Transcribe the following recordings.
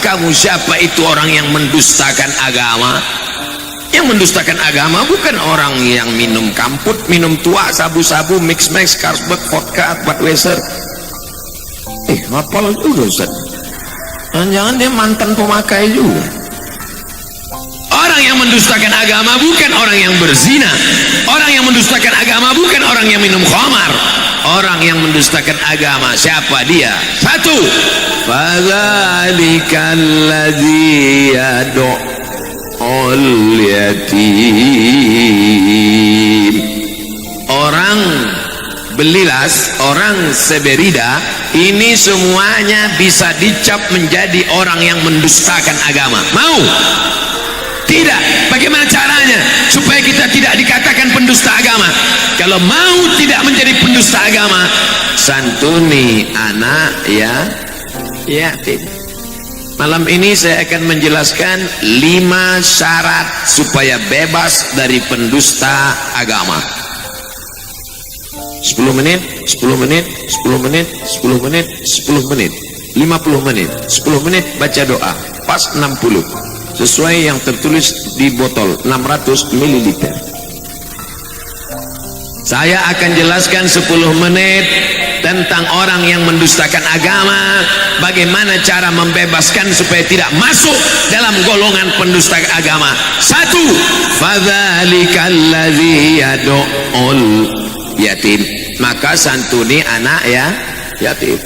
kamu siapa itu orang yang mendustakan agama? Yang mendustakan agama bukan orang yang minum kamput, minum tua, sabu-sabu, mix-mix, Carlsberg, vodka, Budweiser. Hafal juga Ustaz. Jangan dia mantan pemakai juga. Orang yang mendustakan agama bukan orang yang berzina. Orang yang mendustakan agama bukan orang yang minum khamar. Orang yang mendustakan agama siapa dia? Satu, fadzalikal ladzi yad'ul yatim. Orang belilas, orang seberida, ini semuanya bisa dicap menjadi orang yang mendustakan agama. Mau? Tidak. Bagaimana caranya supaya kita tidak dikatakan pendusta agama? Kalau mau tidak menjadi pendusta agama, santuni anak yatim. Malam ini saya akan menjelaskan 5 syarat supaya bebas dari pendusta agama. 10 menit, 10 menit, 10 menit, 10 menit, 10 menit, 50 menit, 10 menit baca doa, pas 60 sesuai yang tertulis di botol 600 ml. Saya akan jelaskan 10 menit tentang orang yang mendustakan agama, bagaimana cara membebaskan supaya tidak masuk dalam golongan pendusta agama. 1, fadzalikal ladzi yad'ul yatim, maka santuni anak yatim.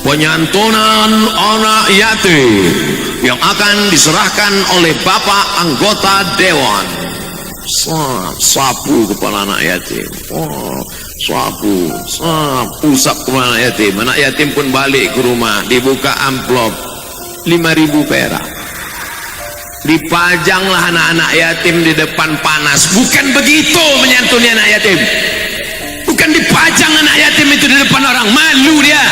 Penyantunan anak yatim yang akan diserahkan oleh bapak anggota dewan. Sapu kepala anak yatim. Sapu usap kepala anak yatim. Anak yatim pun balik ke rumah, dibuka amplop 5.000 perak. Dipajanglah anak-anak yatim di depan panas. Bukan begitu menyantuni anak yatim. Bukan dipajang anak yatim itu di depan orang, malu dia.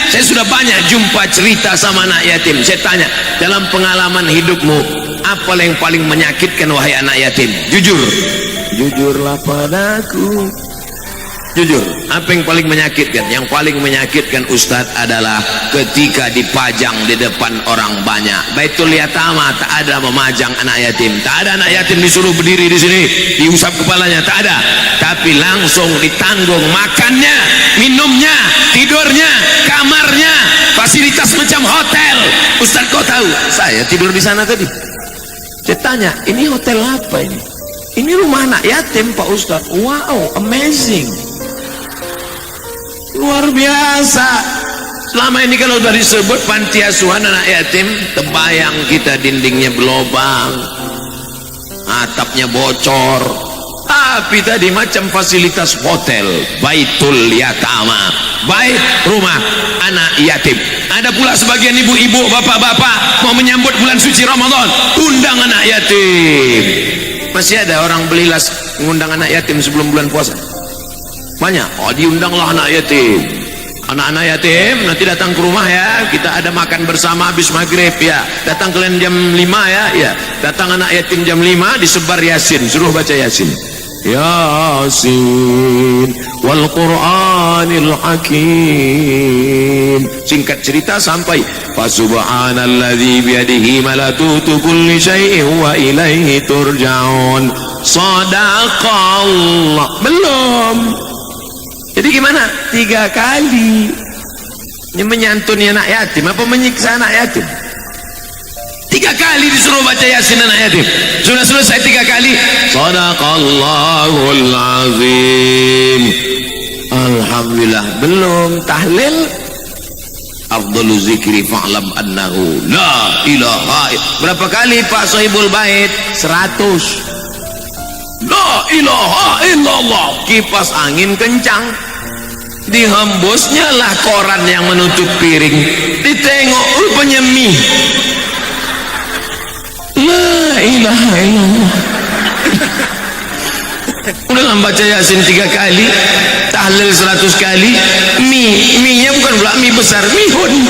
Saya sudah banyak jumpa cerita sama anak yatim. Saya tanya, dalam pengalaman hidupmu, apa yang paling menyakitkan wahai anak yatim? Jujur. Jujurlah padaku. Jujur, apa yang paling menyakitkan? Yang paling menyakitkan Ustadz adalah ketika dipajang di depan orang banyak. Baitul Yatama tak ada memajang anak yatim. Tak ada anak yatim disuruh berdiri di sini, diusap kepalanya, tak ada. Tapi langsung ditanggung makannya, minumnya, tidurnya, kamarnya, fasilitas macam hotel. Ustadz kau tahu? Saya tidur di sana tadi. Saya tanya, ini hotel apa ini? Ini rumah anak yatim Pak Ustadz. Wow, amazing. Luar biasa. Selama ini kalau sudah disebut panti asuhan anak yatim, terbayang kita dindingnya berlobang, atapnya bocor. Tapi tadi macam fasilitas hotel, Baitul Yatama, bait rumah anak yatim. Ada pula sebagian ibu-ibu, bapak-bapak mau menyambut bulan suci Ramadan, undang anak yatim. Masih ada orang belilas mengundang anak yatim sebelum bulan puasa. Banyak. Diundanglah anak yatim. Anak-anak yatim nanti datang ke rumah ya, kita ada makan bersama habis maghrib ya. Datang kalian jam 5 ya. Datang anak yatim jam 5, disebar Yasin, suruh baca Yasin. Yasin wal Qur'anil Hakim. Singkat cerita sampai fa subhanalladzi biyadihi malakutu kulli syai'in wa ilaihi turja'un. Shadaqallah. Belum. Jadi gimana? 3 kali. Ini menyantuni anak yatim apa menyiksa anak yatim? 3 kali disuruh baca Yasin anak yatim. Sudah selesai 3 kali. Shadaqallahul azim. Alhamdulillah. Belum tahlil. Afdalu zikri fa'lam annahu la ilaha. Berapa kali Pak Sohibul Bait? 100. La ilaha illallah. Kipas angin kencang, dihembusnya lah koran yang menutup piring, ditengok rupanya mie. La ilaha illallah. Udah baca Yasin 3 kali, tahlil 100 kali, mie-nya bukan pula mie besar, mihun.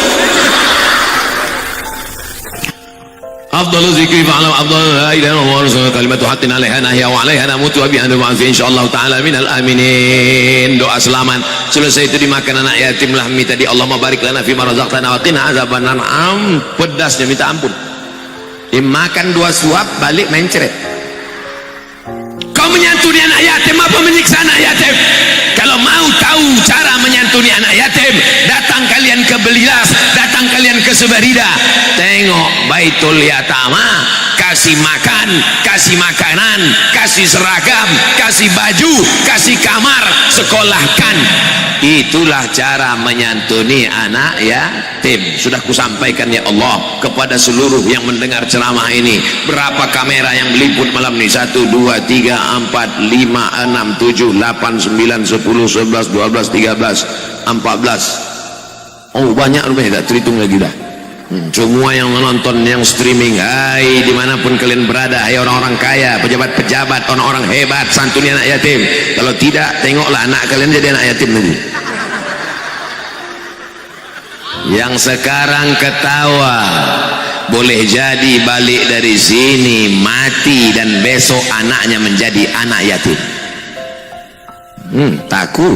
afdalu zikri fa'alam afdalu la ilaha illallah wa kalimatu haqqin 'alaiha nahya wa 'alaiha namutu wa biha nub'atsu insyaallah taala minal aminin. Doa selamat selesai itu dimakan anak yatim lahmi tadi. Allahumma barik lana fi ma razaqtana wa qina azabannar. Pedasnya minta ampun. Dimakan 2 suap balik main ceret. Kau menyantuni anak yatim apa menyiksa anak yatim? Kalau mau tahu cara menyantuni anak yatim, datang kalian ke Belilas, datang kalian ke Sebarida, tengok Baitul Yatama, kasih makan, kasih makanan, kasih seragam, kasih baju, kasih kamar, sekolahkan. Itulah cara menyantuni anak yatim. Sudah kusampaikan ya Allah kepada seluruh yang mendengar ceramah ini. Berapa kamera yang meliput malam ini? 1, 2, 3, 4, 5, 6, 7, 8, 9, 10, 11, 12, 13, 14. Oh banyak rupanya, tak terhitung lagi dah. Semua yang menonton, yang streaming, hai dimanapun kalian berada, hai orang-orang kaya, pejabat-pejabat, orang-orang hebat, santuni anak yatim. Kalau tidak, tengoklah anak kalian jadi anak yatim nanti. Yang sekarang ketawa, boleh jadi balik dari sini mati dan besok anaknya menjadi anak yatim. Takut.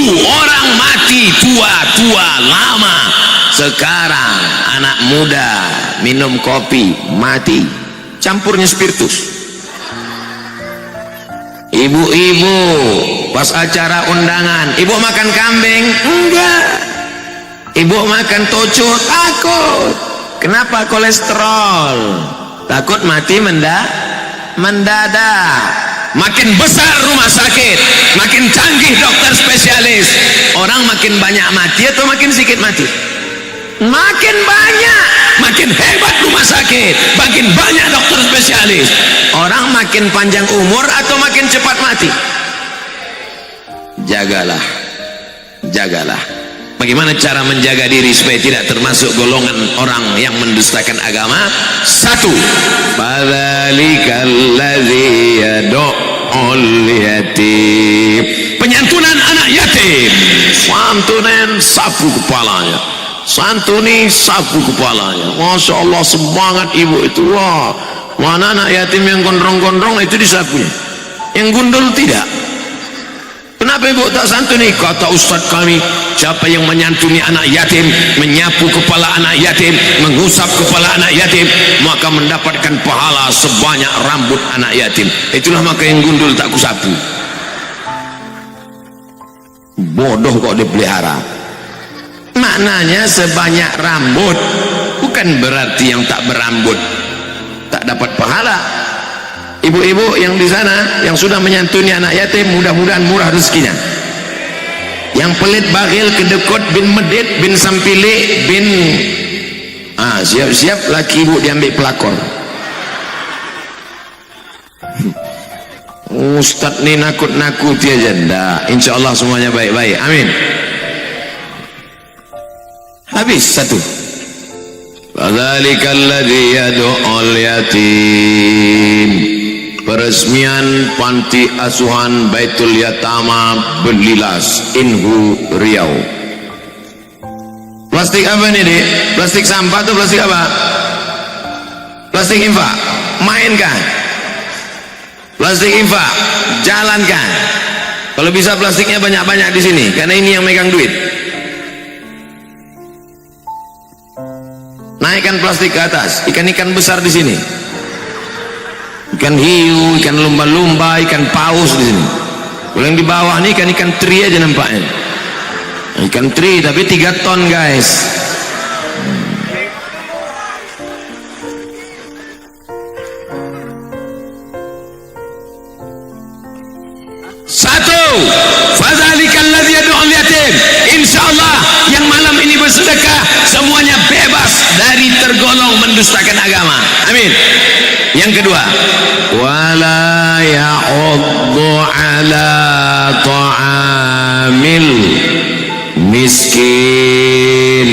Orang mati tua-tua lama, sekarang anak muda minum kopi mati, campurnya spiritus. Ibu-ibu pas acara undangan, ibu makan kambing? Enggak. Ibu makan toco? Takut. Kenapa? Kolesterol. Takut mati mendadak. Makin besar rumah sakit, makin canggih dokter spesialis, orang makin banyak mati atau makin sedikit mati? Makin banyak. Makin hebat rumah sakit, makin banyak dokter spesialis, orang makin panjang umur atau makin cepat mati? Jagalah, jagalah. Bagaimana cara menjaga diri supaya tidak termasuk golongan orang yang mendustakan agama? 1. Fadzalikal ladzi yad'ul yatim. Penyantunan anak yatim. Santunin sapu kepalanya. Santuni sapu kepalanya. Masya Allah, semangat ibu itu. Wah, mana anak yatim yang gondrong-gondrong itu disapunya, yang gundul tidak. Kenapa ibu tak santuni? Kata ustaz kami, siapa yang menyantuni anak yatim, menyapu kepala anak yatim, mengusap kepala anak yatim, maka mendapatkan pahala sebanyak rambut anak yatim. Itulah maka yang gundul tak kusapu. Bodoh kok dipelihara. Maknanya sebanyak rambut bukan berarti yang tak berambut tak dapat pahala. Ibu-ibu yang di sana yang sudah menyantuni anak yatim, mudah-mudahan murah rezekinya. Yang pelit, bakhil, kedekut, bin medit, bin sampili, bin siap-siap laki ibu diambil pelakor. Ustaz ni nakut-nakuti aja. Ndak, insya Allah semuanya baik-baik, amin. Habis 1. Fadzalikal ladzi yad'ul yatim. Peresmian panti asuhan Baitul Yatama Belilas, Inhu, Riau. Plastik apa ini, Dik? Plastik sampah atau plastik apa? Plastik infak. Mainkan. Plastik infak, jalankan. Kalau bisa plastiknya banyak-banyak di sini, karena ini yang megang duit. Naikkan plastik ke atas, ikan-ikan besar di sini. Ikan hiu, ikan lumba-lumba, ikan paus di sini. Kalau yang di bawah ini ikan teri aja nampaknya. Ikan teri tapi 3 ton guys. Satu, fadzalikal ladzi yad'ul yatim. Insyaallah yang malam ini bersedekah semuanya bebas dari tergolong mendustakan agama. Amin. Yang kedua, wala ya'uddu ala ta'amil miskin.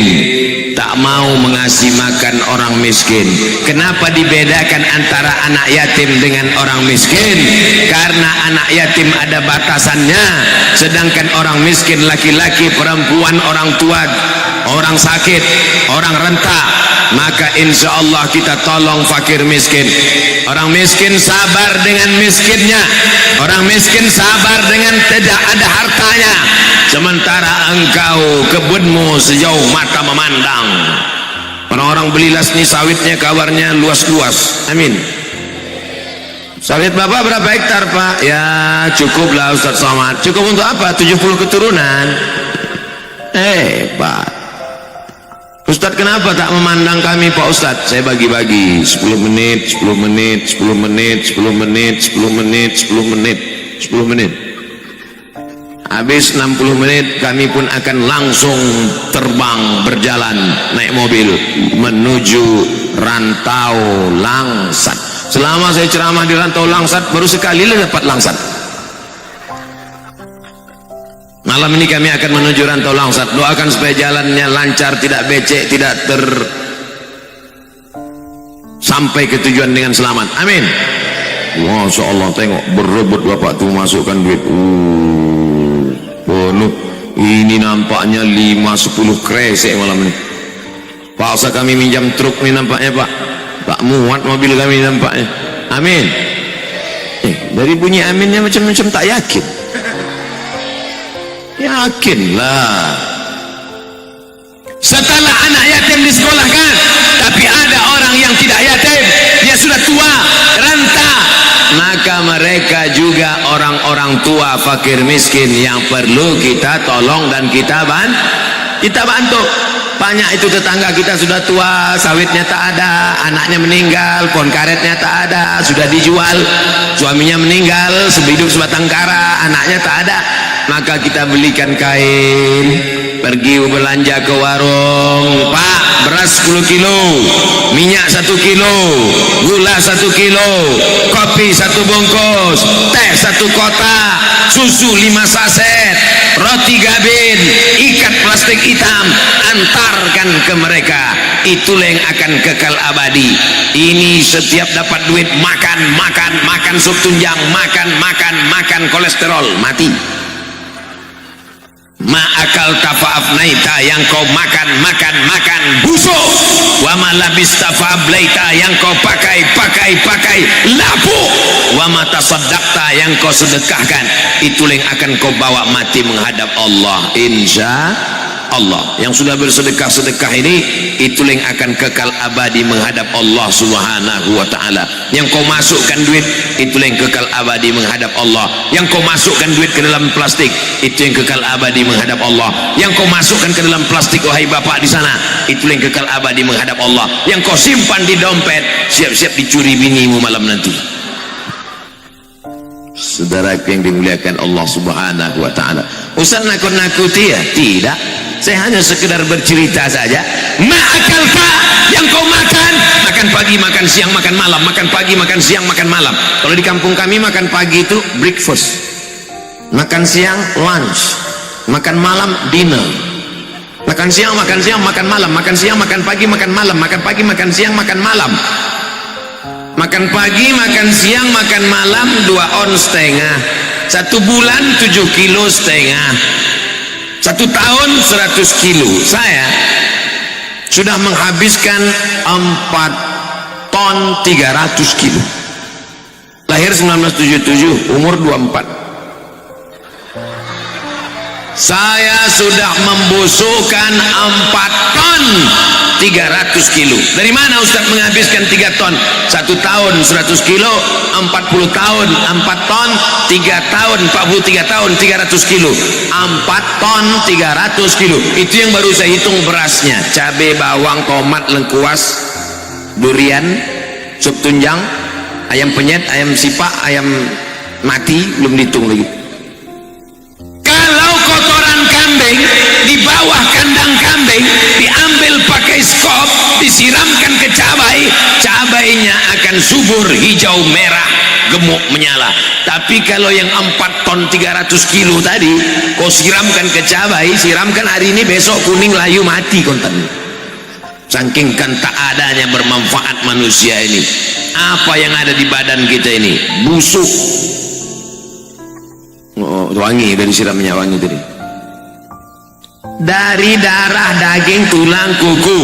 Tak mau mengasih makan orang miskin. Kenapa dibedakan antara anak yatim dengan orang miskin? Karena anak yatim ada batasannya, sedangkan orang miskin laki-laki, perempuan, orang tua orang sakit, orang renta, maka insya Allah kita tolong fakir miskin. Orang miskin sabar dengan miskinnya, orang miskin sabar dengan tidak ada hartanya, sementara engkau kebunmu sejauh mata memandang. Orang-orang beli lasni sawitnya kabarnya luas-luas. Amin. Sawit bapak berapa hektar pak? Ya cukuplah Ustaz Somad. Cukup untuk apa? 70 keturunan. Hebat. Ustaz kenapa tak memandang kami Pak Ustaz? Saya bagi-bagi 10 menit, 10 menit, 10 menit, 10 menit, 10 menit, 10 menit, 10 menit. Habis 60 menit kami pun akan langsung terbang berjalan naik mobil menuju Rantau Langsat. Selama saya ceramah di Rantau Langsat baru sekali dapat langsat. Malam ini kami akan menuju Rantau Langsat. Doakan supaya jalannya lancar, tidak becek, tidak sampai ke tujuan dengan selamat. Amin. Masya Allah, tengok berebut bapak tuh masukkan duit. Penuh. Ini nampaknya 5-10 kresek malam ini. Paksa kami minjam truk ini nampaknya pak. Tak muat mobil kami nampaknya. Amin. Dari bunyi aminnya macam-macam tak yakin. Yakinlah. Setelah anak yatim disekolahkan, tapi ada orang yang tidak yatim, dia sudah tua, renta, maka mereka juga orang-orang tua fakir miskin yang perlu kita tolong dan kita bantu. Banyak itu tetangga kita sudah tua, sawitnya tak ada, anaknya meninggal, pohon karetnya tak ada, sudah dijual, suaminya meninggal, sehidup sebatang kara, anaknya tak ada, maka kita belikan kain, pergi belanja ke warung. Pak, beras 10 kilo, minyak 1 kilo, gula 1 kilo, kopi 1 bungkus, teh 1 kotak, susu 5 saset, roti gabin, ikat plastik hitam, antarkan ke mereka. Itulah yang akan kekal abadi. Ini setiap dapat duit makan sup tunjang, makan kolesterol, mati. Ma'akal tafa'afnaita, yang kau makan busuk. Wa ma labista fa'ablaita, yang kau pakai lapuk. Wa ma tasaddaqta, yang kau sedekahkan, itulah yang akan kau bawa mati menghadap Allah. Insya Allah. Yang sudah bersedekah ini, itulah yang akan kekal abadi menghadap Allah Subhanahu wa ta'ala. Yang kau masukkan duit, itulah yang kekal abadi menghadap Allah. Yang kau masukkan duit ke dalam plastik, itu yang kekal abadi menghadap Allah. Yang kau masukkan ke dalam plastik, wahai bapak di sana, itulah yang kekal abadi menghadap Allah. Yang kau simpan di dompet, siap-siap dicuri binimu malam nanti. Saudara yang dimuliakan Allah Subhanahu wa ta'ala. Ustaz nakut-nakuti ya? Tidak. Saya hanya sekedar bercerita saja. Ma'akal fa, yang kau makan pagi, makan siang, makan malam, makan pagi, makan siang, makan malam. Kalau di kampung kami makan pagi itu breakfast, makan siang lunch, makan malam dinner. Makan siang, makan malam, makan siang, makan pagi, makan malam, makan pagi, makan siang, makan malam. Makan pagi, makan siang, makan malam 2 ons setengah. 1 bulan 7,5 kilo. 1 tahun 100 kilo. Saya sudah menghabiskan 4 ton 300 kilo. Lahir 1977, umur 24. Saya sudah membusukkan 4 ton 300 kilo. Dari mana Ustaz menghabiskan 3 ton? 1 tahun 100 kilo, 40 tahun 4 ton, 3 tahun 43 tahun 300 kilo, 4 ton 300 kilo. Itu yang baru saya hitung berasnya, cabai, bawang, tomat, lengkuas, durian, sup tunjang, ayam penyet, ayam sipak, ayam mati, belum dihitung lagi. Kalau kotoran kambing di bawah kandang kambing diambil pakai skop, disiramkan ke cabai, cabainya akan subur, hijau, merah, gemuk, menyala. Tapi kalau yang 4 ton 300 kilo tadi kau siramkan ke cabai, siramkan hari ini, besok kuning, layu, mati konten. Saking kan tak adanya bermanfaat manusia ini. Apa yang ada di badan kita ini busuk. Oh, wangi dari siramnya, wangi tadi. dari darah, daging, tulang, kuku.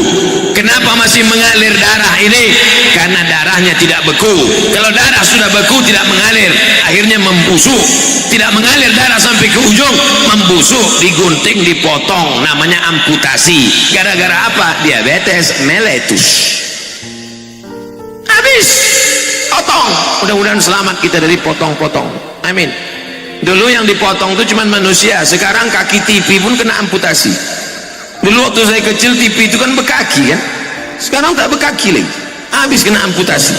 Kenapa masih mengalir darah ini? Karena darahnya tidak beku. Kalau darah sudah beku tidak mengalir, akhirnya membusuk. Tidak mengalir darah sampai ke ujung, membusuk, digunting, dipotong, namanya amputasi. Gara-gara apa? Diabetes mellitus. Habis, potong. Mudah-mudahan selamat kita dari potong-potong. Amin. Dulu yang dipotong itu cuma manusia, sekarang kaki TV pun kena amputasi. Dulu waktu saya kecil TV itu kan bekaki kan, sekarang tak bekaki lagi, habis kena amputasi.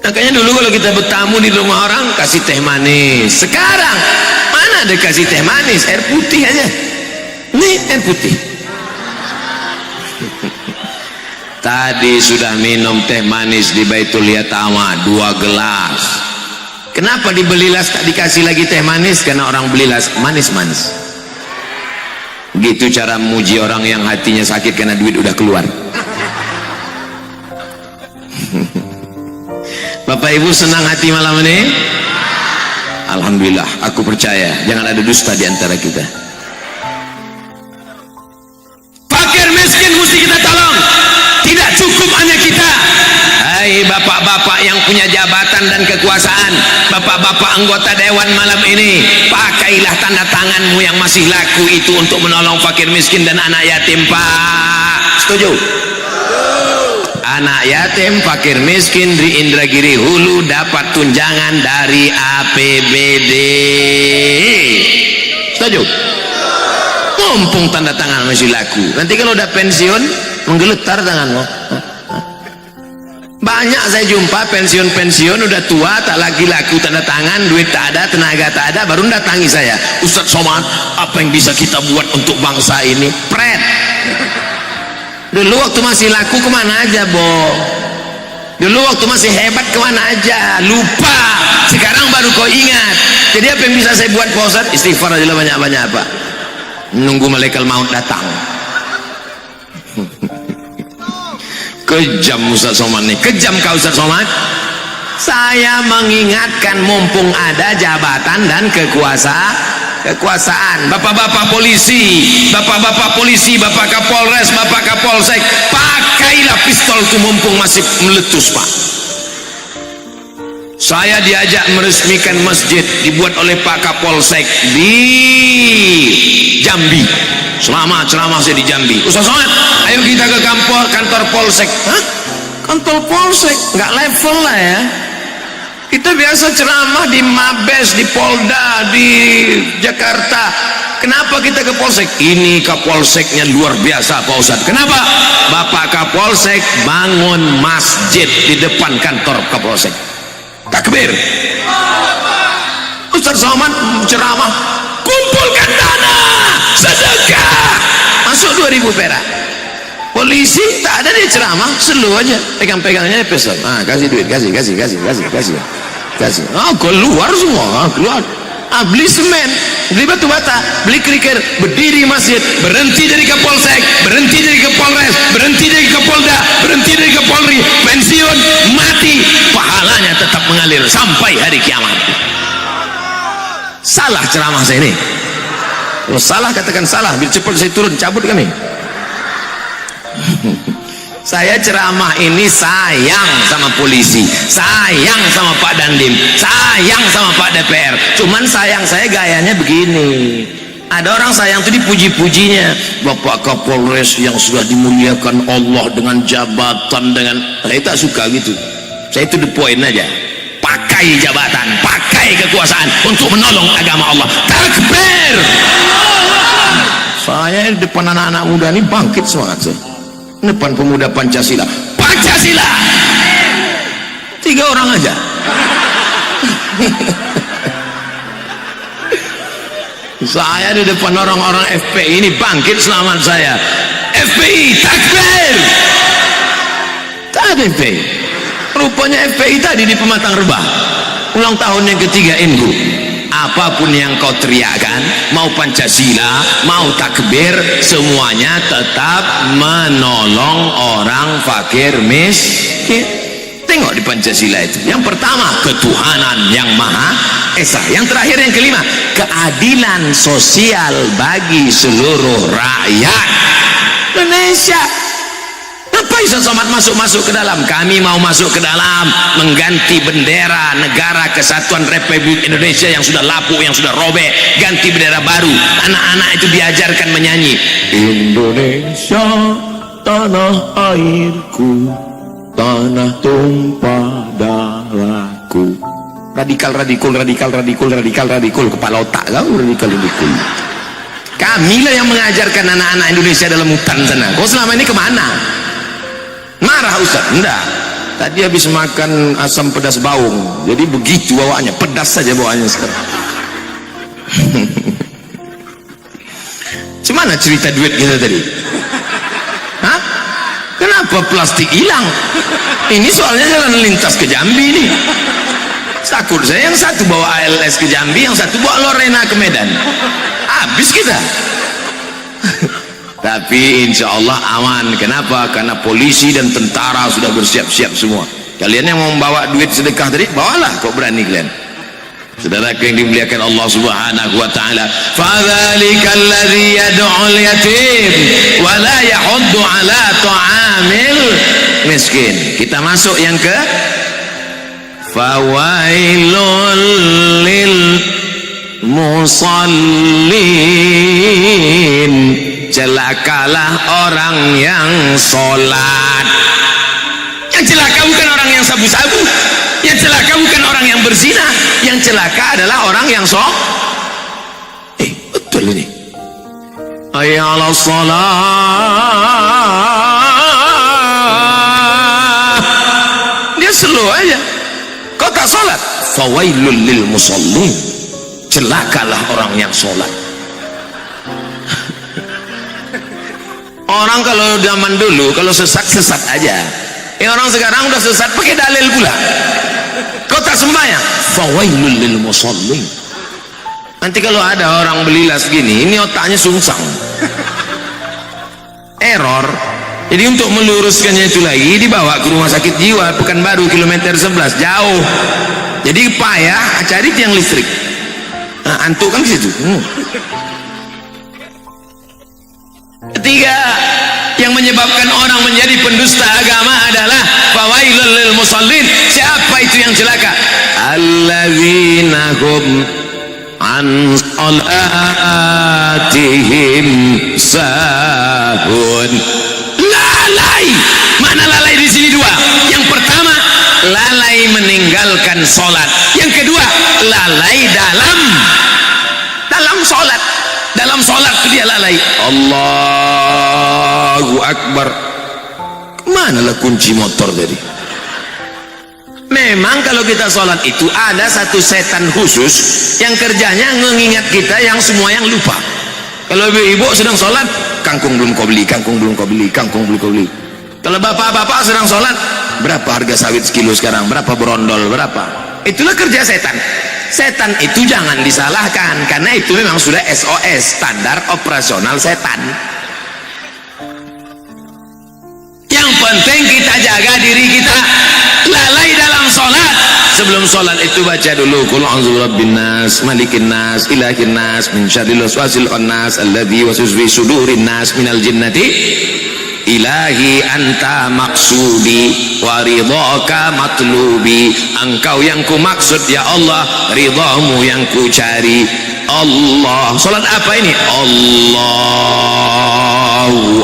Makanya dulu kalau kita bertamu di rumah orang kasih teh manis, sekarang mana ada kasih teh manis, air putih aja. Nih air putih. Tadi sudah minum teh manis di Baitul Yatama 2 gelas. Kenapa dibeli las tak dikasih lagi teh manis? Karena orang beli las manis-manis. Gitu cara muji orang yang hatinya sakit karena duit udah keluar. Bapak Ibu senang hati malam ini? Alhamdulillah, aku percaya jangan ada dusta di antara kita. Fakir miskin mesti kita tolong. Tidak cukup hanya kita. Hai bapak-bapak yang punya jabatan dan kekuasaan, bapak-bapak anggota dewan malam ini, pakailah tanda tanganmu yang masih laku itu untuk menolong fakir miskin dan anak yatim, Pak. Setuju? Anak yatim, fakir miskin di Indragiri Hulu dapat tunjangan dari APBD. Setuju? Mumpung tanda tangan masih laku, nanti kalau udah pensiun menggeletar tanganmu. Banyak saya jumpa pensiun-pensiun udah tua tak lagi laku tanda tangan, duit tak ada, tenaga tak ada, baru datangi saya, Ustadz Somad, apa yang bisa kita buat untuk bangsa ini? Pret. Dulu waktu masih laku kemana aja, Bo? Dulu waktu masih hebat kemana aja? Lupa. Sekarang baru kau ingat. Jadi apa yang bisa saya buat, Pak Ustadz? Istighfar aja banyak-banyak, Pak. Nunggu malaikat maut datang. Kejam Ustaz Somad nih, kejam kau Ustaz Somad. Saya mengingatkan mumpung ada jabatan dan kekuasaan. Bapak-bapak polisi, bapak-bapak polisi, bapak Kapolres, bapak Kapolsek, pakailah pistol itu mumpung masih meletus, Pak. Saya diajak meresmikan masjid dibuat oleh Pak Kapolsek di Jambi. Selama ceramah saya di Jambi, Ustaz Somad, ayo kita ke kantor Polsek. Hah? Kantor Polsek? Nggak level lah ya. Kita biasa ceramah di Mabes, di Polda, di Jakarta. Kenapa kita ke Polsek? Ini Kapolseknya luar biasa, Pak Ustadz. Kenapa? Bapak Kapolsek bangun masjid di depan kantor Kapolsek. Takbir. Ustaz Somad ceramah, kumpulkan dana sedekah, masuk 2000 perak. Polisi tak ada dia ceramah, selu aja, pegang-pegangnya pistol. Ah, kasih duit, kasih. Ah, keluar semua, keluar. Ah, beli semen, beli batu bata, beli kerikil, berdiri masjid, berhenti dari Kapolsek, berhenti dari Kapolres, berhenti dari Kapolda, berhenti dari Kapolri, pensiun, mati, pahalanya tetap mengalir sampai hari kiamat. Salah ceramah saya ini. Kalau salah katakan salah, biar cepat saya turun, cabut kami. Saya ceramah ini sayang sama polisi, sayang sama Pak Dandim, sayang sama Pak DPR. Cuman sayang saya gayanya begini. Ada orang sayang tuh dipuji-pujinya, Bapak Kapolres yang sudah dimuliakan Allah dengan jabatan, dengan, saya tak suka gitu. Saya itu the point aja. Pakai jabatan, pakai kekuasaan untuk menolong agama Allah. Takbir. Saya di depan anak-anak muda ini bangkit semangat saya. Depan pemuda Pancasila, 3 orang aja. Saya di depan orang-orang FPI ini bangkit selamat saya. FPI takbir. Tak ada FPI. Rupanya FPI tadi di Pematang Rebah ulang tahun yang ketiga Ingu. Apapun yang kau teriakkan, mau Pancasila, mau takbir, semuanya tetap menolong orang fakir miskin. tengok di Pancasila itu. Yang pertama, ketuhanan yang Maha Esa. Yang terakhir, yang kelima, keadilan sosial bagi seluruh rakyat Indonesia. Ngapain Somad masuk ke dalam? Kami mau masuk ke dalam, mengganti bendera Negara Kesatuan Republik Indonesia yang sudah lapuk, yang sudah robek, ganti bendera baru. Anak-anak itu diajarkan menyanyi, Indonesia tanah airku, tanah tumpah darahku. Radikal, kepala otak kau radikal. Kamilah yang mengajarkan anak-anak Indonesia dalam hutan sana. Kau selama ini kemana? Marah Ustaz? Enggak, tadi habis makan asam pedas baung, jadi begitu bawaannya, pedas saja bawaannya sekarang. Gimana cerita duit kita tadi? Hah? Kenapa plastik hilang? Ini soalnya jalan lintas ke Jambi nih. Takut saya yang satu bawa ALS ke Jambi, yang satu bawa Lorena ke Medan. Habis kita. Tapi insya Allah aman. Kenapa? Karena polisi dan tentara sudah bersiap-siap semua. Kalian yang mau membawa duit sedekah tadi, bawalah, kok berani kalian. Saudaraku yang dimuliakan Allah Subhanahu wa taala, fadzalikal ladzi yad'ul yatim wa la yahuddu ala ta'amil miskin. Kita masuk yang ke fawailul lil musallin. Celakalah orang yang sholat. Yang celaka bukan orang yang sabu-sabu, yang celaka bukan orang yang berzina, yang celaka adalah orang yang betul ini. Hayya 'alas shalah, dia slow aja. Kau tak sholat, fawailul lil musallin. Celakalah orang yang sholat. Orang kalau zaman dulu kalau sesat aja. Orang sekarang udah sesat pakai dalil pula. Kau tak sembahyang, fawailul lil musallin. Nanti kalau ada orang belilas gini, ini otaknya sungsang, error. Jadi untuk meluruskannya itu lagi dibawa ke rumah sakit jiwa Pekanbaru kilometer 11, jauh. Jadi payah cari tiang listrik. Nah, antuk kan ke situ. Ketiga, yang menyebabkan orang menjadi pendusta agama adalah fawailul lil musallin. Siapa itu yang celaka? Alladzina hum an salatihim sahun. Lalai. Mana lalai di sini? Dua. Yang pertama, lalai meninggalkan sholat. Yang kedua, lalai dalam sholat. Dalam sholat dia lalai. Allahu Akbar. Manalah kunci motor tadi? Memang kalau kita sholat itu ada satu setan khusus yang kerjanya mengingat kita yang semua yang lupa. Kalau ibu sedang sholat, kangkung belum kau beli, kangkung belum kau beli, kangkung belum kau beli. Kalau bapak-bapak sedang sholat, berapa harga sawit sekilo sekarang, berapa berondol, berapa? Itulah kerja setan. Setan itu jangan disalahkan, karena itu memang sudah SOS, standar operasional setan. Yang penting kita jaga diri kita, lalai dalam sholat. Sebelum sholat itu baca dulu qul a'udzu birabbin nas, malikin nas, ilahin nas, min syarril waswasil khannas, alladzi yuwaswisu fi sudurin nas minal jinnati. Ilahi anta maksudi wa ridhaka matlubi. Engkau yang ku maksud ya Allah, ridhamu yang ku cari. Allah. Salat apa ini? Allahu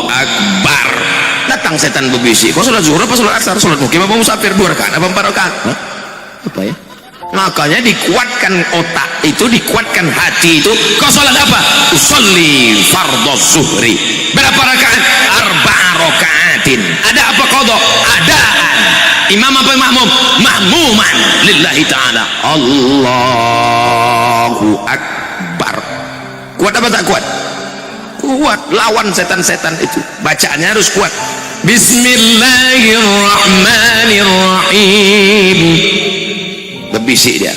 Akbar. Datang setan berbisik, kau salat zuhur apa salat asar? Salat mukim apa musafir? 2 rakaat apa 4 rakaat? Apa ya? Makanya dikuatkan otak itu, dikuatkan hati itu. Kau salat apa? Usolli fardhu zuhri. Berapa rakaat? 4 rakaatin. Ada apa qadha? Adaan. Imam apa makmum? Mahmuman lillahi ta'ala. Allahu Akbar. Kuat apa tak kuat? Kuat. Lawan setan-setan itu. Bacaannya harus kuat. Bismillahirrahmanirrahim. Berbisik dia.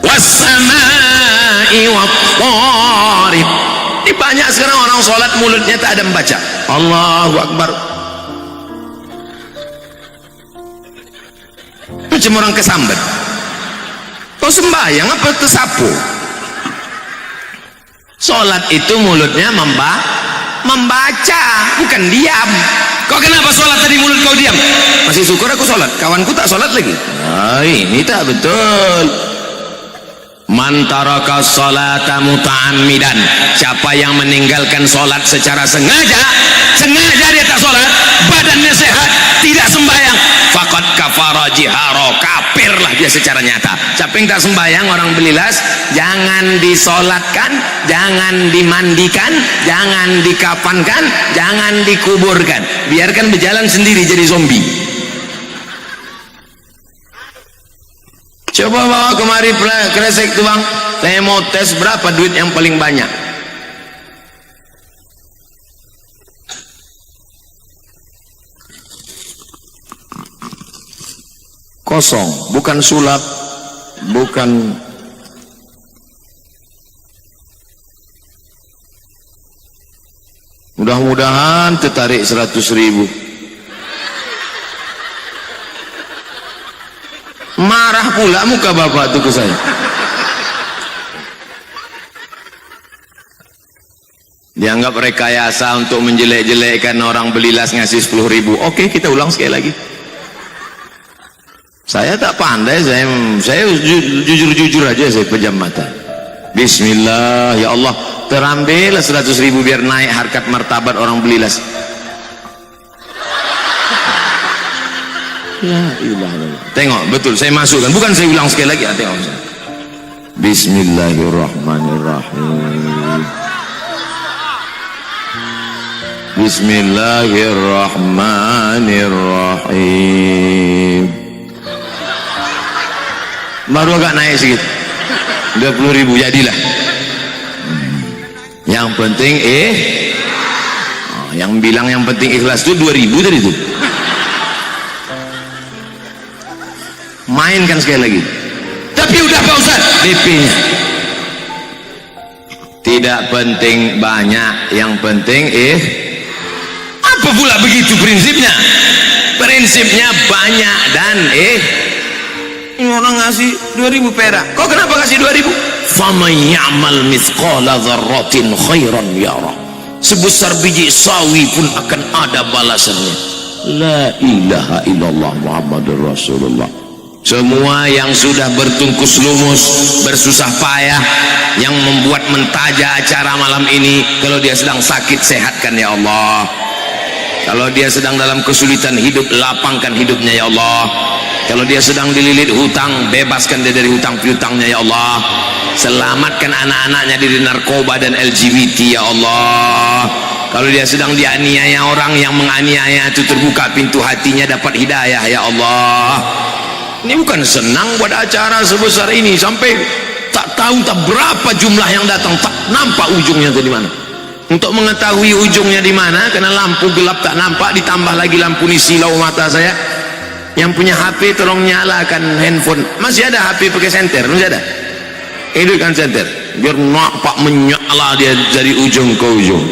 Wassama'i wattariq. Ini banyak sekarang orang sholat mulutnya tak ada membaca. Allahu Akbar. macam orang kesambet. Kau sembahyang apa tersapu? Sholat itu mulutnya membaca, bukan diam. Kau kenapa sholat tadi mulut kau diam? Masih syukur aku sholat, kawanku tak sholat lagi. Nah, ini tak betul. Man taraka sholata muta'ammidan, siapa yang meninggalkan sholat secara sengaja dia tak sholat, badannya sehat, tidak sembahyang, faqad kafara jihara, kafirlah dia secara nyata. Siapa yang tak sembahyang, orang belilas, jangan disolatkan, jangan dimandikan, jangan dikafankan, jangan dikuburkan, biarkan berjalan sendiri jadi zombie. Coba bawa kemari kresek tuh bang, saya mau tes berapa duit yang paling banyak. Kosong, bukan sulap, bukan mudah-mudahan tertarik 100.000. Marah pula muka bapak tuh ke saya. Dianggap rekayasa untuk menjelek-jelekkan orang belilas ngasih 10.000. Oke, kita ulang sekali lagi. Saya tak pandai, saya jujur-jujur aja, saya pejam mata. Bismillah, ya Allah, terambil 100.000 biar naik harkat martabat orang belilas. La ilaha illallah. Tengok, betul, saya masukkan, bukan saya ulang sekali lagi. Tengok. Bismillahirrahmanirrahim. Bismillahirrahmanirrahim. Baru agak naik sedikit, 20.000 jadilah. Yang penting yang bilang yang penting ikhlas itu 2.000 tadi itu. Mainkan sekali lagi. Tapi udah Pak Ustaz, DP-nya tidak penting banyak, yang penting apa pula begitu prinsipnya? Prinsipnya banyak dan ini orang ngasih 2.000 perak, kok kenapa kasih 2.000? Faman ya'mal mithqala dzarratin khairan yara, sebesar biji sawi pun akan ada balasannya. La ilaha illallah Muhammadur Rasulullah. Semua yang sudah bertungkus lumus, bersusah payah, yang membuat mentaja acara malam ini, kalau dia sedang sakit, sehatkan ya Allah. Kalau dia sedang dalam kesulitan hidup, lapangkan hidupnya ya Allah. Kalau dia sedang dililit hutang, bebaskan dia dari hutang piutangnya ya Allah. Selamatkan anak-anaknya dari narkoba dan LGBT ya Allah. Kalau dia sedang dianiaya orang, yang menganiaya itu terbuka pintu hatinya, dapat hidayah ya Allah. Ini bukan senang buat acara sebesar ini, sampai tak tahu tak berapa jumlah yang datang, tak nampak ujungnya itu di mana. Untuk mengetahui ujungnya di mana, karena lampu gelap tak nampak, ditambah lagi lampu ini silau mata saya. Yang punya HP tolong nyalakan handphone. Masih ada HP pakai senter? Masih ada? Hidupkan senter biar nampak menyala dia dari ujung ke ujung.